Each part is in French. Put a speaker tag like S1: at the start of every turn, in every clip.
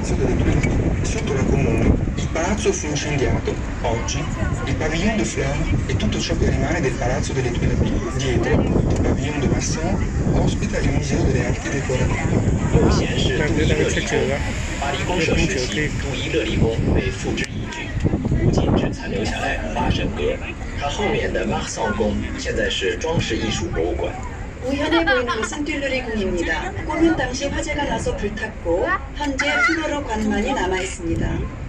S1: Palazzo delle Tuileries. Sotto la Comune, il palazzo fu incendiato. Oggi, il Pavillon de Fleurs è tutto ciò che rimane del Palazzo delle Tuileries. Dietro, il Pavillon de Marsan ospita il Museo delle Arti Decorative.
S2: 右贤是杜伊勒理宫，巴黎公社时期，杜伊勒理宫被付之一炬，如今只残留下来花神阁。它后面的马桑宫现在是装饰艺术博物馆。
S3: 우연해 보이는 것은 듈르리 궁입니다. 꾸민 당시 화재가 나서 불탔고 현재 퓨너러 관만이 남아 있습니다.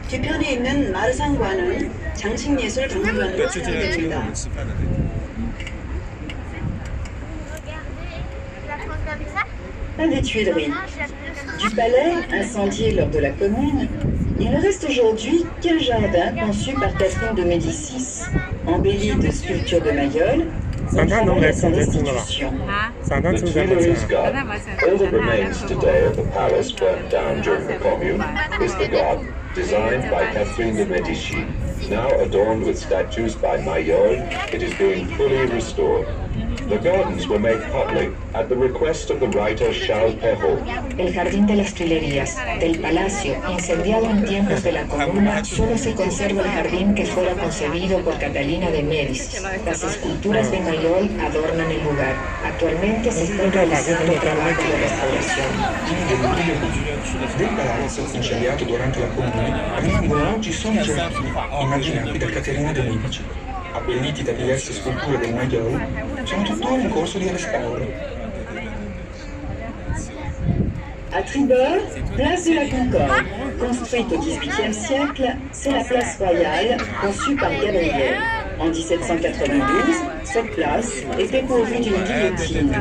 S3: 뒤편에 있는 마르상관은 장식예술 박물관으로 사용됩니다. Pas des Tuileries. Du palais, incendié lors de la Commune, il ne reste aujourd'hui qu'un jardin conçu par Catherine de Médicis, embelli de sculptures de Mayol.
S4: The
S5: Tuileries Garden, all that remains today of the palace burnt down during the Commune, is the garden, designed by Catherine de Medici. Now adorned with statues by Mayol, it is being fully restored. The gardens were made public at the request of the writer Charles Perrault.
S3: El jardín de las Tuilerías, del palacio, incendiado en tiempos de la Comuna, solo se conserva el jardín que fuera concebido por Catalina de Médicis. Las esculturas de Mayol adornan el lugar. Actualmente se está realizando trabajo de restauración.
S1: Del palazzo incendiato durante la Comune rimangono oggi solo i giardini immaginati da Caterina de Medici, abbelliti da diverse sculture del Mayol, sono tuttora in corso di restauro.
S3: À tribord, place de la Concorde. Construite au XVIIIe siècle, c'est la place royale conçue par Gabriel. En 1792, cette place était pourvue d'une guillotine.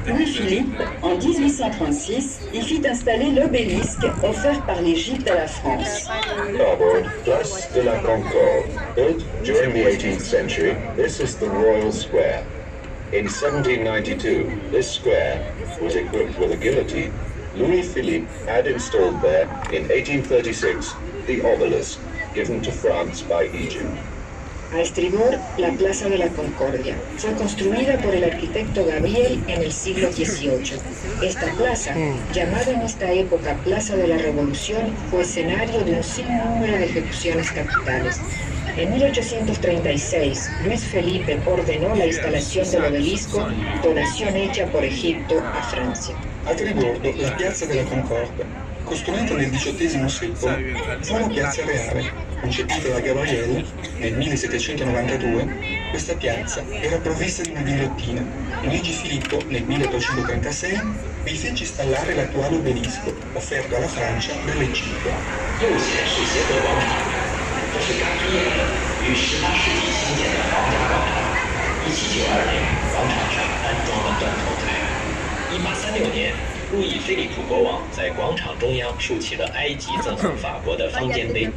S3: Louis-Philippe, en 1836, y fit installer l'obélisque offert par l'Égypte à la France.
S5: Starboard, Place de la Concorde. Built during the 18th century, this is the Royal Square. In 1792, this square was equipped with a guillotine. Louis-Philippe had installed there, in 1836, the obelisk given to France by Egypt.
S3: A estribor, la Plaza de la Concordia. Fue construida por el arquitecto Gabriel en el siglo XVIII. Esta plaza, llamada en esta época Plaza de la Revolución, fue escenario de un sinnúmero de ejecuciones capitales. En 1836, Luis Felipe ordenó la instalación del obelisco, donación hecha por Egipto a Francia.
S1: A tribordo la Piazza della Concorde, costruita nel XVIII secolo, fu una piazza reale. Concepita da Gabriele nel 1792, questa piazza era provvista di una ghigliottina. Luigi Filippo nel 1836 vi fece installare l'attuale obelisco, offerto alla Francia dall'Egitto.
S2: 右贤是协和广场，这是改建的，于18世纪兴建的皇家广场。1792年，广场上安装了断头台。1836年，路易菲利普国王在广场中央竖起了埃及赠送法国的方尖碑。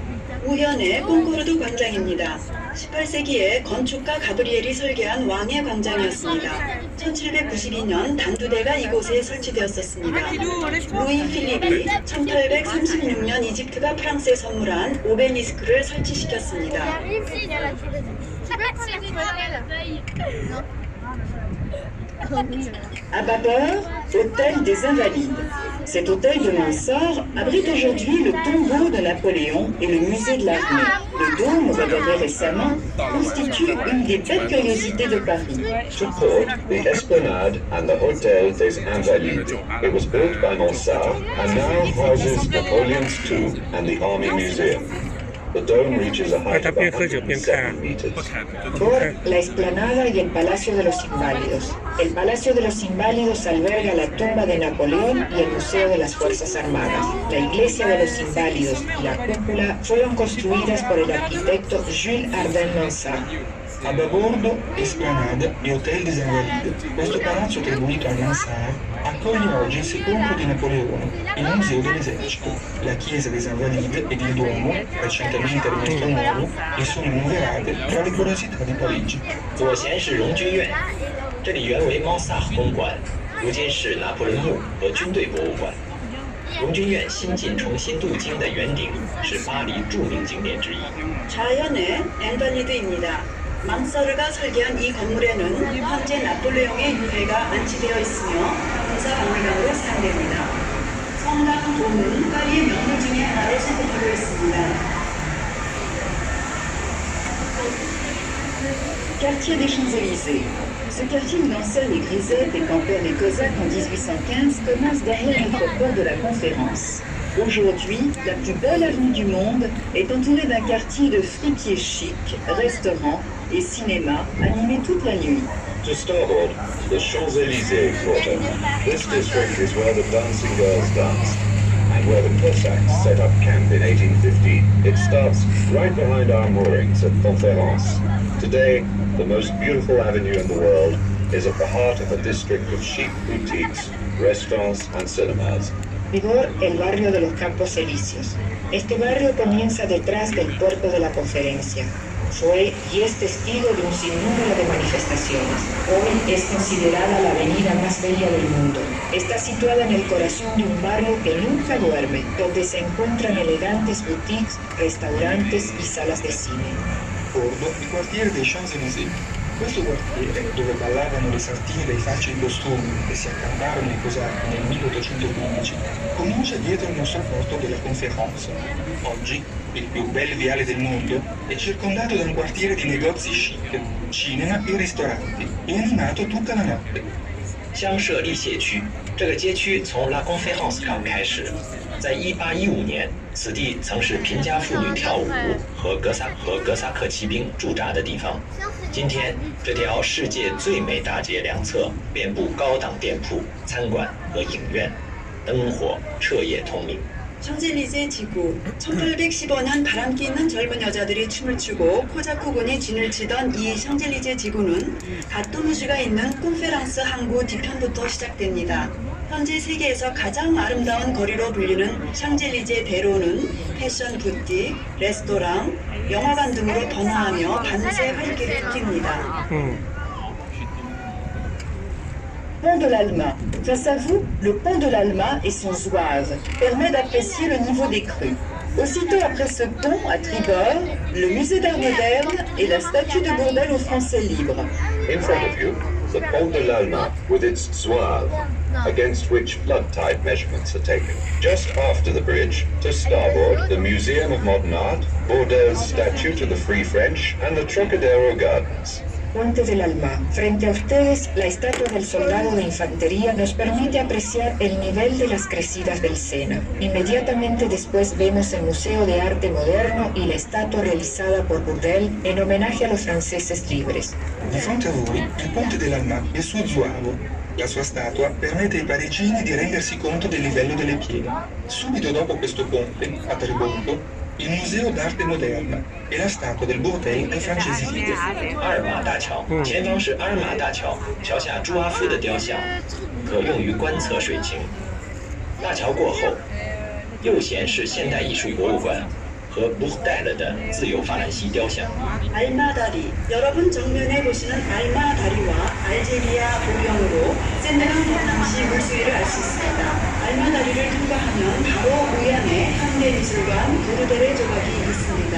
S3: 우현의 콩코르드 광장입니다. 18세기에 건축가 가브리엘이 설계한 왕의 광장이었습니다. 1792년 단두대가 이곳에 설치되었었습니다. 루이 필립이 1836년 이집트가 프랑스에 선물한 오벨리스크를 설치시켰습니다. À Babord, hôtel des Invalides. Cet hôtel de Mansart abrite aujourd'hui le tombeau de Napoléon et le musée de l'armée. Le dôme, rénové récemment, constitue une des belles curiosités de Paris.
S5: Support the Esplanade and the Hôtel des Invalides. It was built by Mansart and now houses Napoleon's tomb and the Army Museum. The dome reaches a height of 107 meters.
S3: Por la explanada y el Palacio de los Inválidos. El Palacio de los Inválidos alberga la tumba de Napoleón y el Museo de las Fuerzas Armadas. La Iglesia de los Inválidos y la cúpula fueron construidas por el arquitecto Jules Arden Mansart.
S1: A babordo, Esplanade e Hotel des Invalides. Questo palazzo attribuito a Mansart accoglie oggi il sepolcro di Napoleone, il Museo dell'Esercito, la chiesa des Invalides ed il Duomo, recentemente rimesso nuovo, e sono innoverate tra le curiosità di Parigi.
S2: 左贤是荣军院，这里原为猫萨公馆，如今是拿破仑墓和军队博物馆。荣军院新近重新镀金的圆顶是巴黎著名景点之一。
S3: 좌현의 앵발리드입니다. 망서르가 설계한 이 건물에는 현재 나폴레옹의 유해가 안치되어 있으며 군사박물관으로 사용됩니다. 성당 돔은 파리의 명물 중에 하나로 quartier des Champs-Élysées. Ce quartier où dansèrent les grisettes et campèrent les cosaques en 1815 commence derrière notre port de la Conférence. Aujourd'hui, la plus belle avenue du monde est entourée d'un quartier de fripiers chics, restaurants et cinémas animés toute la nuit.
S5: To starboard, the Champs-Élysées quarter. This district is where the dancing girls danced, and where the Cossacks set up camp in 1815. It starts right behind our moorings at Conférence. Today, the most beautiful avenue in the world is at the heart of a district of chic boutiques, restaurants and cinemas.
S3: Vigor, el barrio de los Campos Elíseos. Este barrio comienza detrás del puerto de la Conferencia. Fue y es testigo de un sinnúmero de manifestaciones. Hoy es considerada la avenida más bella del mundo. Está situada en el corazón de un barrio que nunca duerme, donde se encuentran elegantes boutiques, restaurantes y salas de cine.
S1: Bordo, il quartiere dei Champs-Élysées. Questo quartiere, dove ballavano le sartine dai facili costumi e si accamparono i cosacchi nel 1815, comincia dietro il nostro porto della Conférence. Oggi, il più bel viale del mondo, è circondato da un quartiere di negozi chic, cinema e ristoranti, e animato tutta la notte.
S2: 香舍利血区这个街区从拉贡菲昂斯港开始，在1815年，此地曾是贫家妇女跳舞和哥萨克骑兵驻扎的地方。今天，这条世界最美大街两侧遍布高档店铺、餐馆和影院，灯火彻夜通明。
S4: 샹젤리제 지구 1815년 바람기 있는 젊은 여자들이 춤을 추고 코자쿠군이 진을 치던 이 샹젤리제 지구는 바토무즈가 있는 콘페랑스 항구 뒤편부터 시작됩니다. 현재 세계에서 가장 아름다운 거리로 불리는 샹젤리제 대로는 패션 부틱, 레스토랑, 영화관 등으로 번화하며 밤새 활기를 띨립니다.
S3: Pont de l'Alma. Face à vous, le pont de l'Alma et son zouave permet d'apprécier le niveau des crues. Aussitôt après ce pont, à tribord, le musée d'art moderne et la statue de Bourdelle aux Français libres.
S5: In front of you, the Pont de l'Alma with its zouave, against which flood tide measurements are taken. Just after the bridge, to starboard, the Museum of Modern Art, Bourdelle's statue to the Free French, and the Trocadero Gardens.
S3: Puente del Alma. Frente a ustedes, la estatua del soldado de infantería nos permite apreciar el nivel de las crecidas del Sena. Inmediatamente después vemos el Museo de Arte Moderno y la estatua realizada por Bourdelle en homenaje a los franceses libres.
S1: Di fronte a voi, il Ponte dell'Alma e il suo zuavo. La sua statua permette ai parigini di rendersi conto del livello delle pieghe. Subito dopo questo ponte, a tributo, il Museo d'Arte Moderna e la statua del Bourdelle ai francesi liberi.
S2: 阿尔玛大桥，前方是阿尔玛大桥，桥下朱阿夫的雕像，可用于观测水情。大橋过后，右舷是现代艺术博物馆和Bourdelle的自由法兰西雕像。
S4: 알마다리. 여러분 정면에 보시는 알마다리와 알제리아 보경으로 세네강 대남시 물수위를 알 수 있습니다. 알마다리를 통과하면 바로 우연에 현대미술관 부르데레 조각이 있습니다.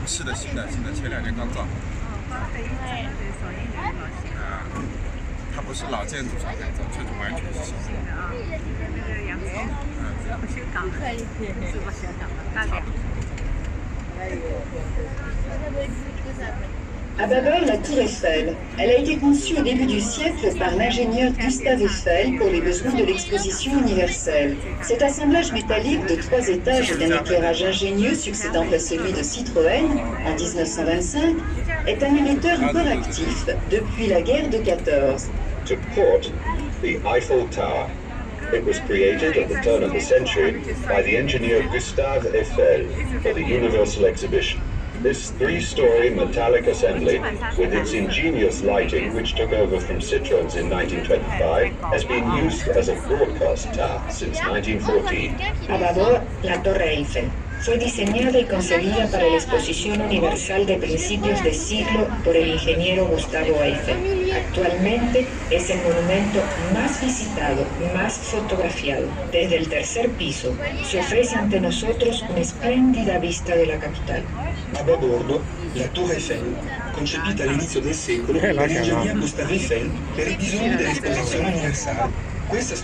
S6: 是的，新的，前2年刚造。它不是老建筑上改造，这就完全是新的。
S3: À bâbord, la tour Eiffel. Elle a été conçue au début du siècle par l'ingénieur Gustave Eiffel pour les besoins de l'exposition universelle. Cet assemblage métallique de 3 étages et d'un éclairage ingénieux succédant à celui de Citroën en 1925 est un émetteur encore actif depuis la guerre de 14.
S5: To port, the Eiffel Tower. It was created at the turn of the century by the engineer Gustave Eiffel for the Universal Exhibition. This 3-story metallic assembly, with its ingenious lighting which took over from Citroën's in 1925, has been used as a broadcast tower since 1914.
S3: A bâbord, la Torre Eiffel. Fue diseñada y concebida para la Exposición Universal de principios de siglo por el ingeniero Gustavo Eiffel. Actualmente es el monumento más visitado, más fotografiado. Desde el tercer piso se ofrece ante nosotros una espléndida vista de la capital.
S1: A babordo, la Torre Eiffel, concepita all'inizio del secolo dall'ingegner Gustave Eiffel per i bisogni dell'esposizione universale. Questa